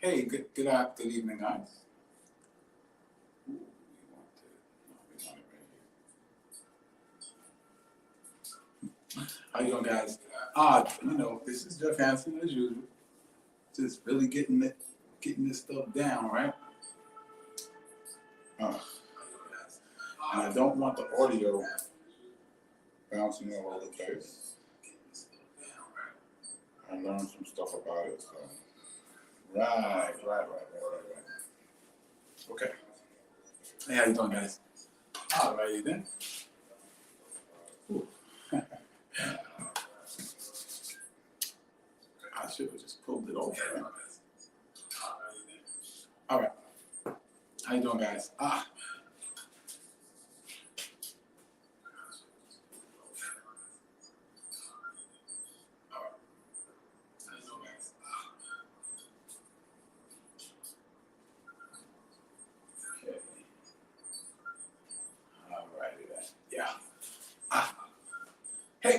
Hey, good evening, guys. Ooh, we want it right here. How you doing, guys? This is Jeff Hansen as usual. Just really getting this stuff down, right? Uh, and I don't want the audio bouncing all over the place. I learned some stuff about it. So. Right. Okay. Hey, how you doing, guys? All righty then. Ooh. I should have just pulled it over. Right? All right. How you doing, guys? Okay. All righty then. Yeah. Hey,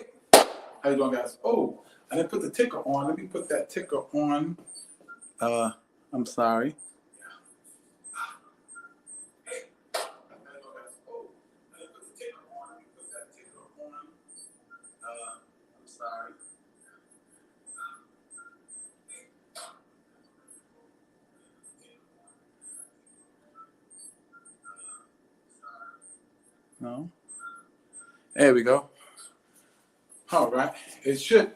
how you doing, guys? Oh, I didn't put the ticker on. Let me put that ticker on. I'm sorry. No. There we go. All right. It should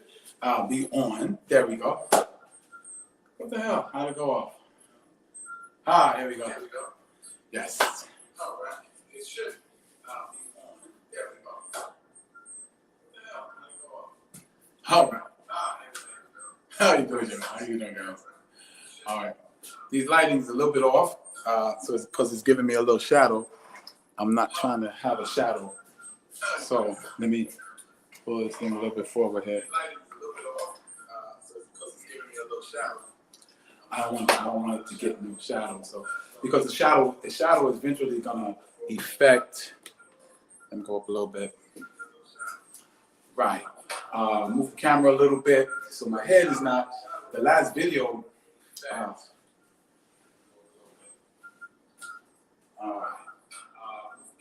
be on. There we go. What the hell? How'd it go off? Here we go. Yes. All right. It should be on. There we go. What the hell? How'd it go off? All right. How you doing, Jim? How you doing, guys? All right. These lighting's a little bit off, so it's because it's giving me a little shadow. I'm not trying to have a shadow. So let me pull this thing a little bit forward here. I don't want it to get no shadow. So because the shadow is eventually gonna affect. Let me go up a little bit. Right. Move the camera a little bit so my head is not. The last video.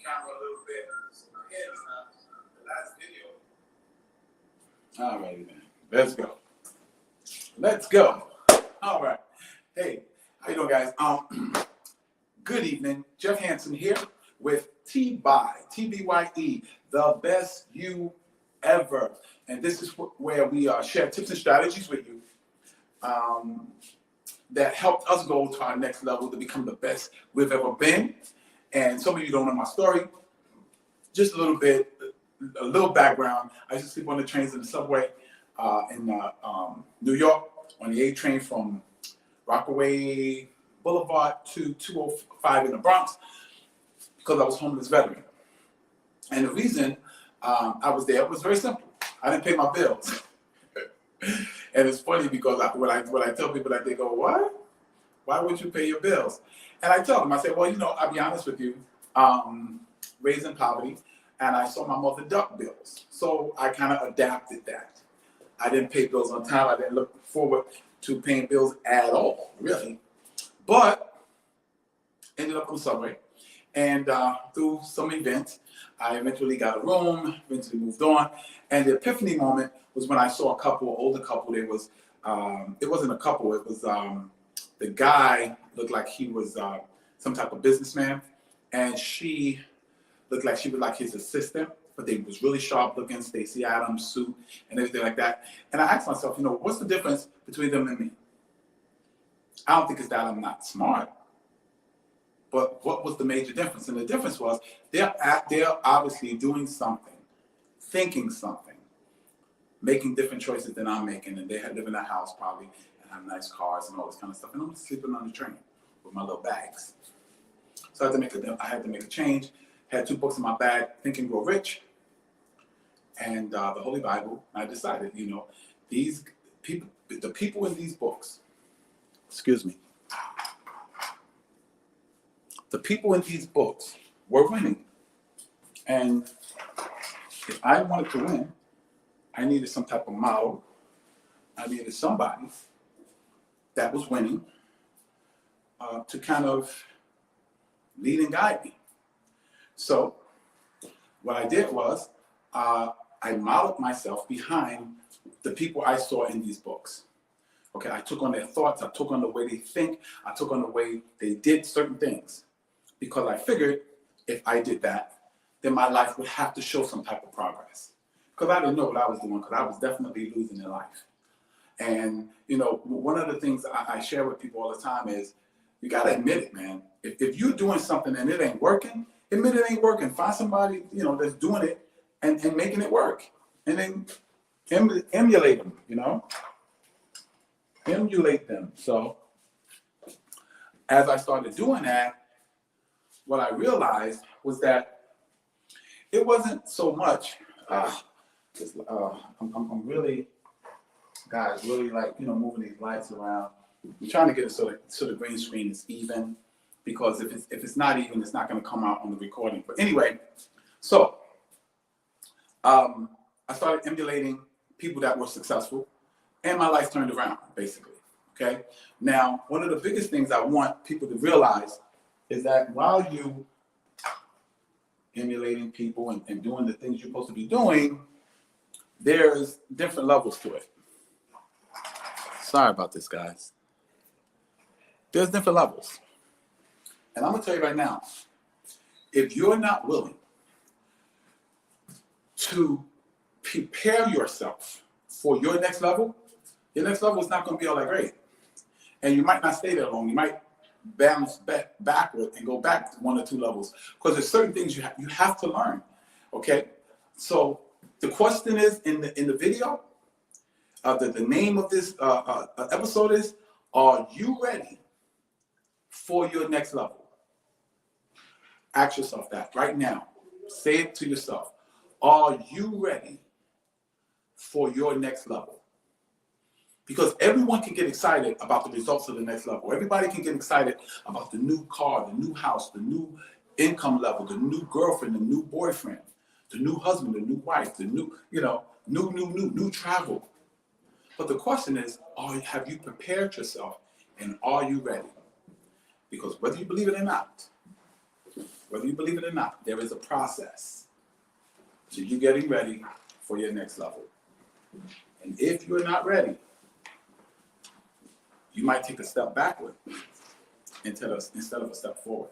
Camera a little bit so my head is not. The last video. All right, then. Let's go. All right. Hey, how you doing, guys? Good evening. Jeff Hansen here with TBYE, the best you ever. And this is where we share tips and strategies with you that helped us go to our next level to become the best we've ever been. And some of you don't know my story. Just a little background. I used to sleep on the trains and the subway in New York on the A train from Rockaway Boulevard to 205 in the Bronx because I was a homeless veteran. And the reason I was there was very simple. I didn't pay my bills. And it's funny because when I tell people that, they go, "What? Why would you pay your bills?" And I tell them, I say, well, I'll be honest with you, raised in poverty, and I saw my mother duck bills. So I kind of adapted that. I didn't pay bills on time. I didn't look forward to paying bills at all, really. But ended up on the subway. And through some events, I eventually got a room, eventually moved on. And the epiphany moment was when I saw an older couple. It wasn't a couple, it was the guy looked like he was some type of businessman, and she looked like she was like his assistant, but they was really sharp looking, Stacey Adams suit and everything like that. And I asked myself, what's the difference between them and me? I don't think it's that I'm not smart, but what was the major difference? And the difference was they're obviously doing something, thinking something, making different choices than I'm making, and they live in a house probably and have nice cars and all this kind of stuff. And I'm sleeping on the train with my little bags. So I had to make a change. Had 2 books in my bag, Think and Grow Rich, and the Holy Bible. I decided, these people, the people in these books, the people in these books were winning. And if I wanted to win, I needed some type of model. I needed somebody that was winning to kind of lead and guide me. So what I did was I modeled myself behind the people I saw in these books. Okay, I took on their thoughts, I took on the way they think, I took on the way they did certain things. Because I figured if I did that, then my life would have to show some type of progress. Because I didn't know what I was doing, because I was definitely losing in life. And, you know, one of the things I share with people all the time is, you got to admit it, man. If you're doing something and it ain't working, admit it ain't working. Find somebody, you know, that's doing it and making it work. And then emulate them, you know? Emulate them. So as I started doing that, what I realized was that it wasn't so much, I'm really, guys, really like, you know, moving these lights around. I'm trying to get it so the green screen is even, because if it's not even, it's not going to come out on the recording. But anyway, so I started emulating people that were successful, and my life turned around, basically. Okay. Now, one of the biggest things I want people to realize is that while you emulating people and doing the things you're supposed to be doing, there's different levels to it. Sorry about this, guys. There's different levels. And I'm going to tell you right now, if you're not willing to prepare yourself for your next level is not going to be all that great. And you might not stay there long. You might bounce backward and go back 1 or 2 levels, because there's certain things you have to learn. Okay, so the question is in the video, the name of this episode is, are you ready for your next level? Ask yourself that right now. Say it to yourself. Are you ready for your next level? Because everyone can get excited about the results of the next level. Everybody can get excited about the new car, the new house, the new income level, the new girlfriend, the new boyfriend, the new husband, the new wife, the new, new travel. But the question is, have you prepared yourself, and are you ready? Because whether you believe it or not, there is a process to you getting ready for your next level. And if you're not ready, you might take a step backward instead of a step forward.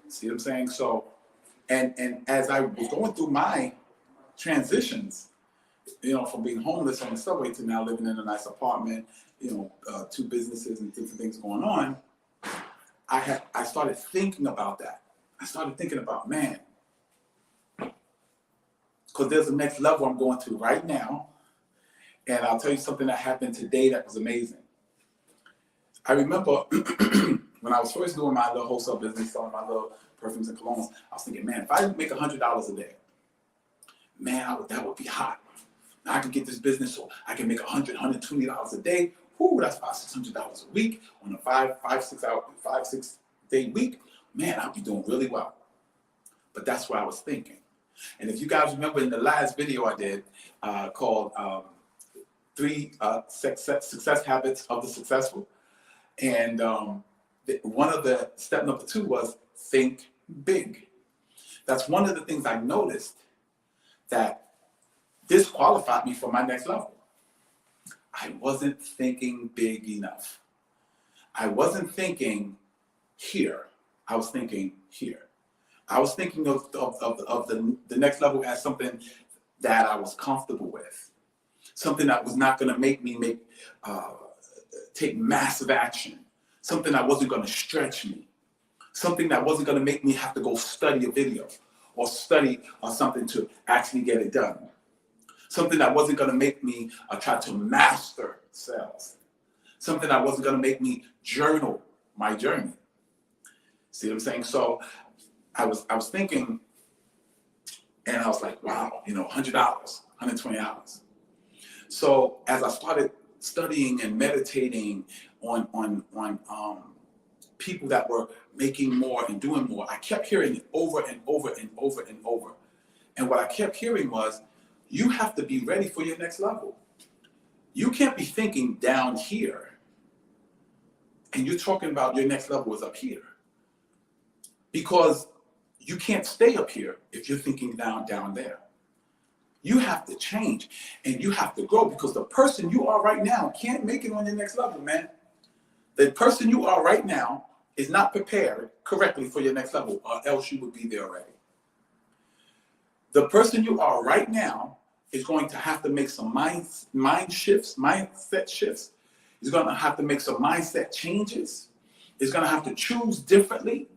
See what I'm saying? So, and as I was going through my transitions, from being homeless on the subway to now living in a nice apartment, 2 businesses and different things going on, I started thinking about that. I started thinking about, man, because there's a next level I'm going to right now. And I'll tell you something that happened today that was amazing. I remember when I was first doing my little wholesale business, selling my little perfumes and colognes, I was thinking, man, if I make $100 a day, man, that would be hot. Now I can get this business so I can make $100, $120 a day. Whoo, that's $500, $600 a week on a 5-6 day week. Man, I'll be doing really well. But that's what I was thinking. And if you guys remember in the last video I did called 3 Success Habits of the Successful, and one of the step number 2 was think big. That's one of the things I noticed that disqualified me for my next level. I wasn't thinking big enough. I wasn't thinking here. I was thinking here. I was thinking of the next level as something that I was comfortable with, something that was not going to make me take massive action, something that wasn't going to stretch me, something that wasn't going to make me have to go study a video or study something to actually get it done, something that wasn't going to make me try to master sales, something that wasn't going to make me journal my journey. See what I'm saying? So I was thinking, and I was like, wow, $100, $120. So as I started studying and meditating on people that were making more and doing more, I kept hearing it over and over and over and over. And what I kept hearing was, you have to be ready for your next level. You can't be thinking down here And you're talking about your next level is up here. Because you can't stay up here if you're thinking down there. You have to change and you have to grow, because the person you are right now can't make it on your next level, man. The person you are right now is not prepared correctly for your next level, or else you would be there already. The person you are right now is going to have to make some mindset shifts. He's going to have to make some mindset changes. He's going to have to choose differently.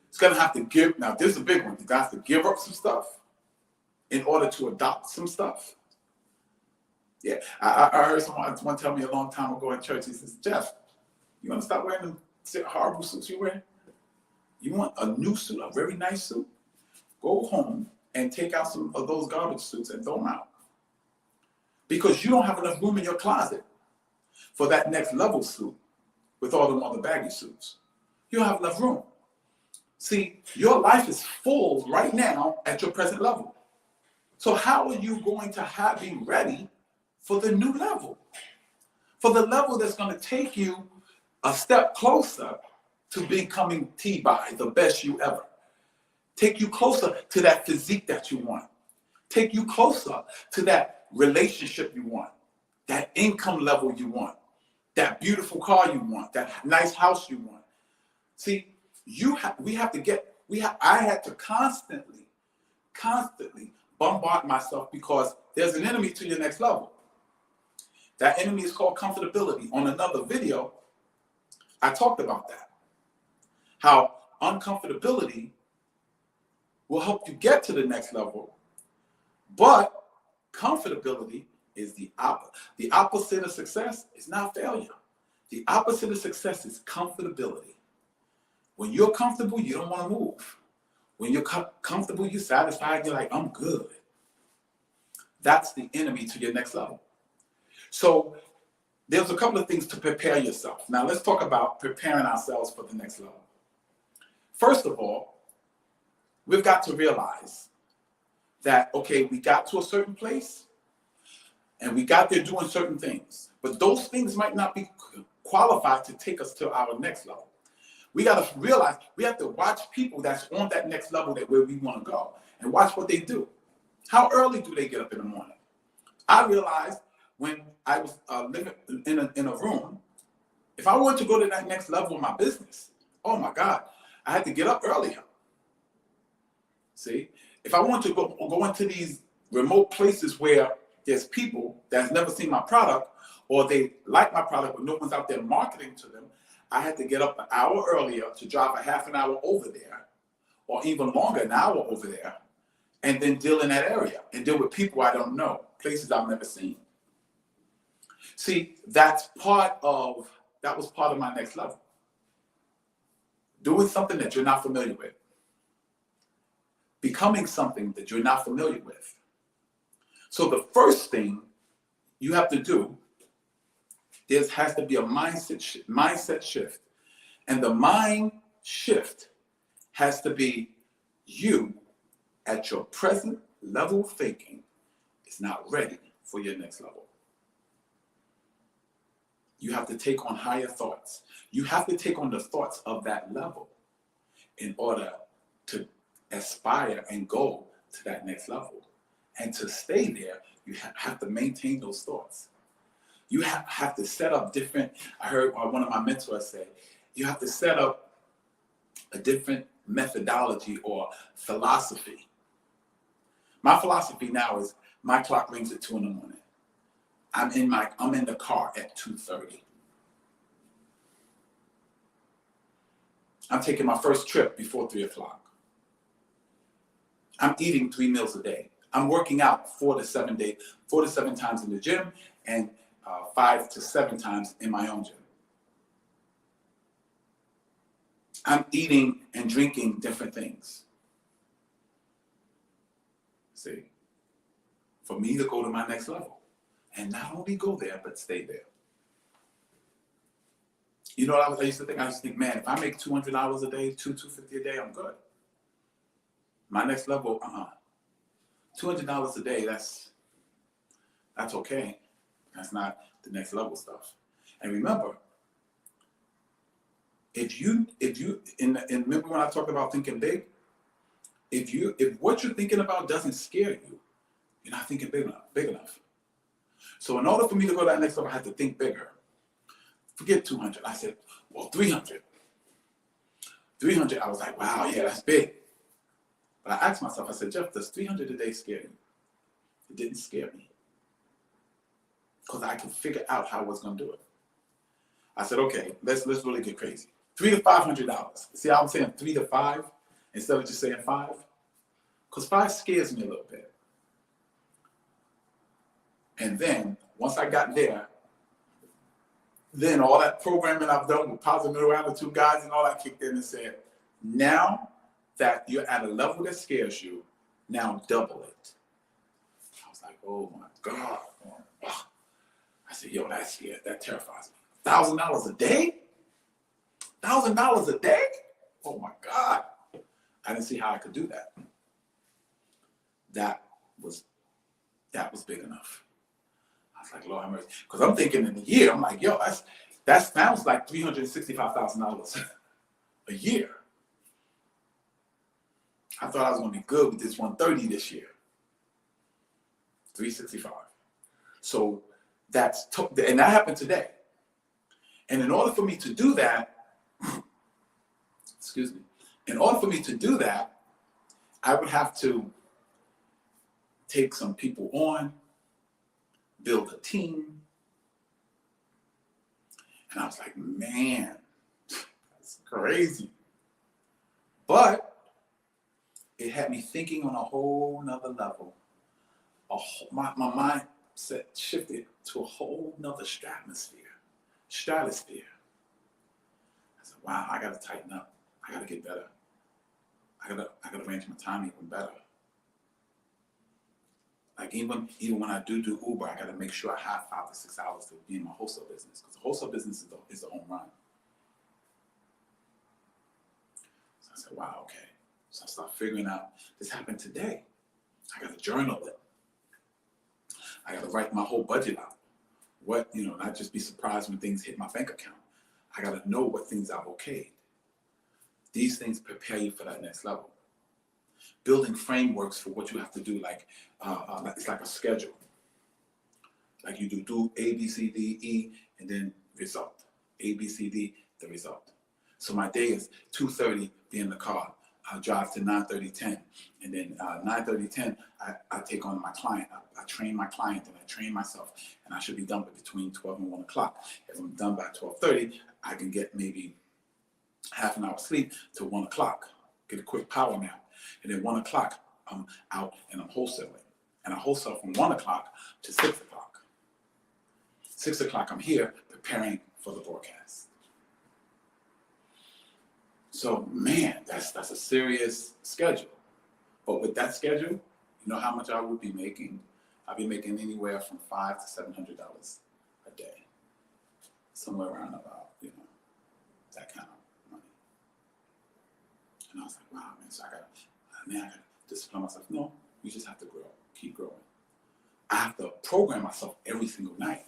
He's going to have to give. Now, this is a big one. He's going to have to give up some stuff in order to adopt some stuff. Yeah, I heard someone tell me a long time ago in church. He says, Jeff, you want to stop wearing the horrible suits you wear? You want a new suit, a very nice suit? Go home and take out some of those garbage suits and throw them out. Because you don't have enough room in your closet for that next level suit with all them other baggy suits. You don't have enough room. See, your life is full right now at your present level. So how are you going to be ready for the new level? For the level that's going to take you a step closer to becoming TBYE, the best you ever. Take you closer to that physique that you want. Take you closer to that relationship you want, that income level you want, that beautiful car you want, that nice house you want. See, I had to constantly bombard myself, because there's an enemy to your next level. That enemy is called comfortability. On another video, I talked about that. How uncomfortability will help you get to the next level, but comfortability is the opposite. The opposite of success is not failure. The opposite of success is comfortability. When you're comfortable, you don't want to move. When you're comfortable, you're satisfied, you're like, I'm good. That's the enemy to your next level. So there's a couple of things to prepare yourself. Now let's talk about preparing ourselves for the next level. First of all, we've got to realize that, okay, we got to a certain place and we got there doing certain things, but those things might not be qualified to take us to our next level. We got to realize we have to watch people that's on that next level where we want to go, and watch what they do. How early do they get up in the morning? I realized when I was living in a room, if I wanted to go to that next level of my business, oh my God, I had to get up earlier. See, if I want to go into these remote places where there's people that's never seen my product, or they like my product but no one's out there marketing to them, I had to get up an hour earlier to drive a half an hour over there, or even longer, an hour over there, and then deal in that area and deal with people I don't know, places I've never seen. See, that was part of my next level. Doing something that you're not familiar with. Becoming something that you're not familiar with. So the first thing you have to do, there has to be a mindset shift. And the mind shift has to be you at your present level of thinking is not ready for your next level. You have to take on higher thoughts. You have to take on the thoughts of that level in order to aspire and go to that next level. And to stay there, you have to maintain those thoughts. You have to set up different, I heard one of my mentors say, you have to set up a different methodology or philosophy. My philosophy now is my clock rings at 2 a.m. I'm in the car at 2:30. I'm taking my first trip before 3 o'clock. I'm eating 3 meals a day. I'm working out 4 to 7 times in the gym, and 5 to 7 times in my own gym. I'm eating and drinking different things. See, for me to go to my next level, and not only go there, but stay there. You know what I used to think? I used to think, man, if I make $200 a day, $250 a day, I'm good. My next level, $200 a day, that's okay. That's not the next level stuff. And remember, and remember when I talked about thinking big, if what you're thinking about doesn't scare you, you're not thinking big enough. So in order for me to go to that next level, I had to think bigger. Forget 200. I said, well, 300. 300, I was like, wow, yeah, that's big. But I asked myself, I said, Jeff, does 300 a day scare you? It didn't scare me. Because I could figure out how I was going to do it. I said, okay, let's really get crazy. $300 to $500. See how I'm saying 3 to 5 instead of just saying 5? Because 5 scares me a little bit. And then once I got there, then all that programming I've done with positive mental attitude guys and all that kicked in and said, now that you're at a level that scares you, now double it. I was like, oh my God. I said, yo, that's scared. That terrifies me. $1,000 a day? $1,000 a day? Oh my God. I didn't see how I could do that. That was big enough. I was like, Lord have mercy. Because I'm thinking in a year, I'm like, yo, that sounds like $365,000 a year. I thought I was going to be good with this 130 this year. 365. So and that happened today. And in order for me to do that, excuse me, in order for me to do that, I would have to take some people on, build a team. And I was like, man, that's crazy. But it had me thinking on a whole nother level. My mindset shifted to a whole nother stratosphere. I said, wow, I gotta tighten up. I gotta get better. I gotta arrange my time even better. Like even when I do Uber, I gotta make sure I have 5 to 6 hours to be in my wholesale business, because the wholesale business is the home run. So I said, wow, okay. So I started figuring out, this happened today. I gotta journal it. I gotta write my whole budget out. Not just be surprised when things hit my bank account. I gotta know what things I've okayed. These things prepare you for that next level. Building frameworks for what you have to do, it's like a schedule. Like you do A, B, C, D, E, and then result. A, B, C, D, the result. So my day is 2:30, be in the car. I drive to 9:30, 10. And then 9:30, 10, I take on my client. I train my client and I train myself. And I should be done between 12 and 1 o'clock. If I'm done by 12:30, I can get maybe half an hour sleep to 1 o'clock. Get a quick power nap. And then 1 o'clock, I'm out and I'm wholesaling. And I wholesale from 1 o'clock to 6 o'clock. 6 o'clock, I'm here preparing for the broadcast. So, man, that's a serious schedule. But with that schedule, you know how much I would be making? I'd be making anywhere from $500 to $700 a day. Somewhere around about, that kind of money. And I was like, wow, man, so I gotta discipline myself. No, you just have to grow, keep growing. I have to program myself every single night.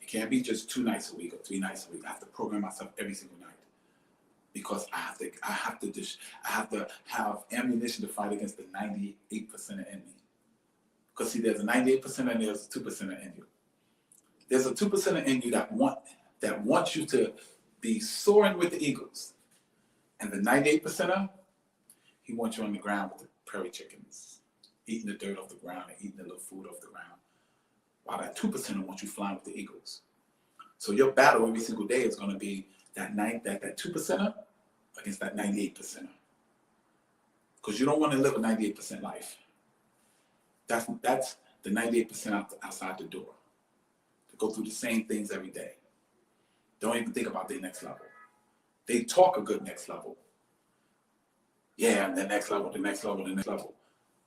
It can't be just 2 nights a week or 3 nights a week. I have to program myself every single night. Because I have to have ammunition to fight against the 98% of enemy. Because see, there's a 98% and there's a 2% in you. There's a 2% in you that wants you to be soaring with the eagles. And the 98%er, he wants you on the ground with the prairie chickens, eating the dirt off the ground and eating the little food off the ground. While that 2%er wants you flying with the eagles. So your battle every single day is going to be that 2%er against that 98%er. Because you don't want to live a 98% life. That's the 98% outside the door. To go through the same things every day. Don't even think about their next level. They talk a good next level. Yeah, the next level, the next level, the next level.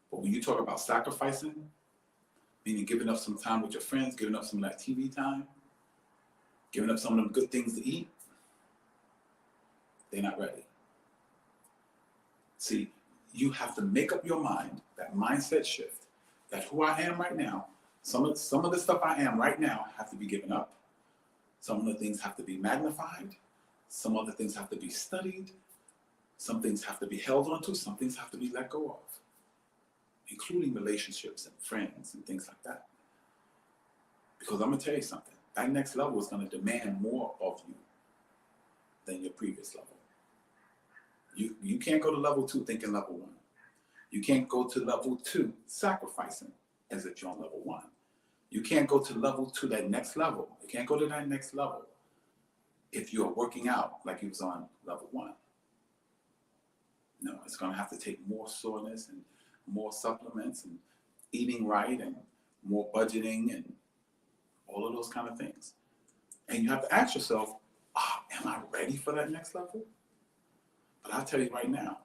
But when you talk about sacrificing, meaning giving up some time with your friends, giving up some of that TV time, giving up some of them good things to eat, they're not ready. See, you have to make up your mind, that mindset shift, that who I am right now, some of the stuff I am right now have to be given up. Some of the things have to be magnified. Some other things have to be studied. Some things have to be held onto. Some things have to be let go of, including relationships and friends and things like that. Because I'm going to tell you something. That next level is going to demand more of you than your previous level. You can't go to level 2 thinking level 1. You can't go to level 2 sacrificing as if you're on level 1. You can't go to level 2, that next level. You can't go to that next level if you're working out like you was on level 1. No, it's going to have to take more soreness and more supplements and eating right and more budgeting and all of those kind of things. And you have to ask yourself, am I ready for that next level? But I'll tell you right now,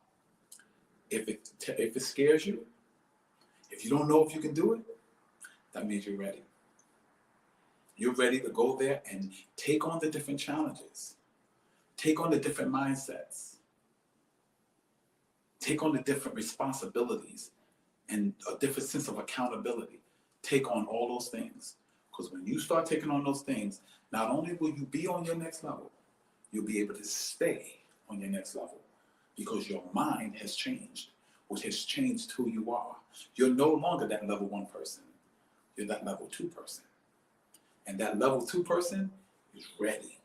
if it scares you, if you don't know if you can do it, that means you're ready. You're ready to go there and take on the different challenges, take on the different mindsets, take on the different responsibilities and a different sense of accountability. Take on all those things. Because when you start taking on those things, not only will you be on your next level, you'll be able to stay on your next level because your mind has changed, which has changed who you are. You're no longer that level 1 person. You're that level 2 person. And that level 2 person is ready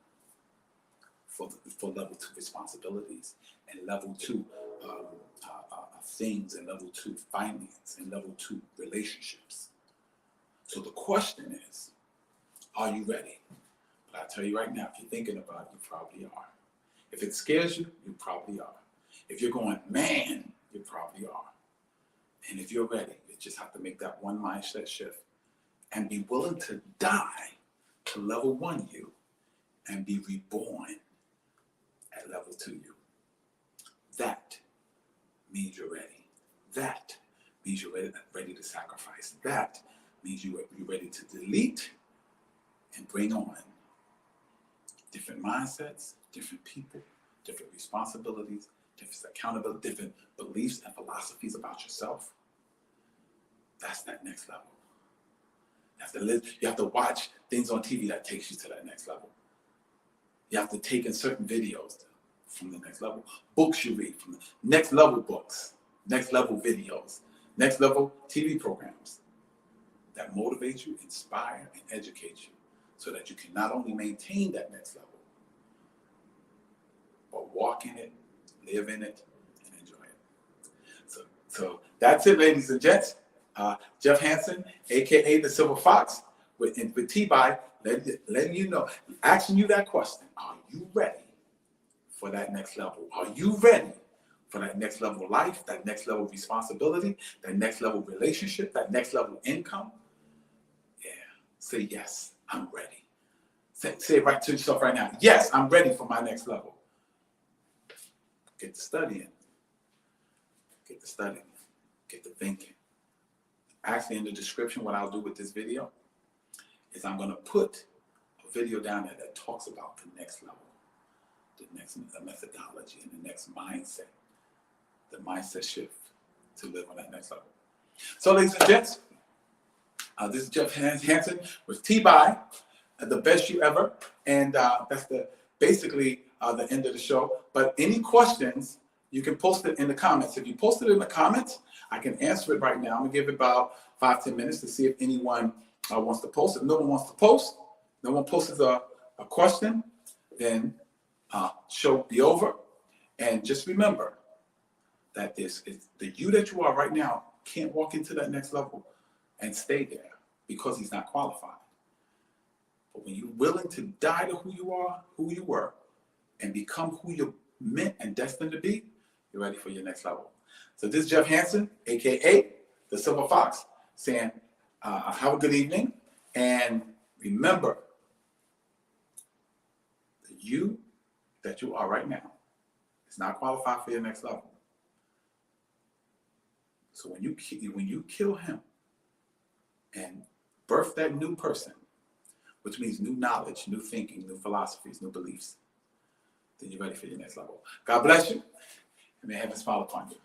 for level 2 responsibilities and level 2 things and level 2 finance and level 2 relationships. So the question is, are you ready? But I tell you right now, if you're thinking about it, you probably are. If it scares you, you probably are. If you're going, man, you probably are. And if you're ready, you just have to make that one mindset shift and be willing to die to level 1 you and be reborn at level 2 you. That means you're ready. That means you're ready to sacrifice. That means you're ready to delete and bring on different mindsets, different people, different responsibilities, different accountability, different beliefs and philosophies about yourself. That's that next level. You have to watch things on TV that takes you to that next level. You have to take in certain videos from the next level. Books you read from the next level books, next level videos, next level TV programs that motivate you, inspire, and educate you so that you can not only maintain that next level, but walk in it, live in it, and enjoy it. So that's it, ladies and gents. Jeff Hansen, a.k.a. the Silver Fox, with TBYE, letting you know, asking you that question. Are you ready for that next level? Are you ready for that next level of life, that next level of responsibility, that next level of relationship, that next level of income? Yeah, say yes, I'm ready. Say it right to yourself right now. Yes, I'm ready for my next level. Get to studying. Get to studying. Get to thinking. Actually, in the description, what I'll do with this video is I'm going to put a video down there that talks about the next level, the methodology, and the next mindset, the mindset shift to live on that next level. So, ladies and gents, this is Jeff Hansen with TBYE, the best you ever, and that's basically the end of the show. But any questions, you can post it in the comments. If you post it in the comments, I can answer it right now. I'm going to give it about 5-10 minutes to see if anyone wants to post. If no one wants to post, no one posts a question, then show be over. And just remember that the you that you are right now can't walk into that next level and stay there because he's not qualified. But when you're willing to die to who you are, who you were, and become who you're meant and destined to be, you're ready for your next level. So this is Jeff Hansen, a.k.a. the Silver Fox, saying have a good evening. And remember, the you that you are right now is not qualified for your next level. So when you kill him and birth that new person, which means new knowledge, new thinking, new philosophies, new beliefs, then you're ready for your next level. God bless you, and may heaven smile upon you.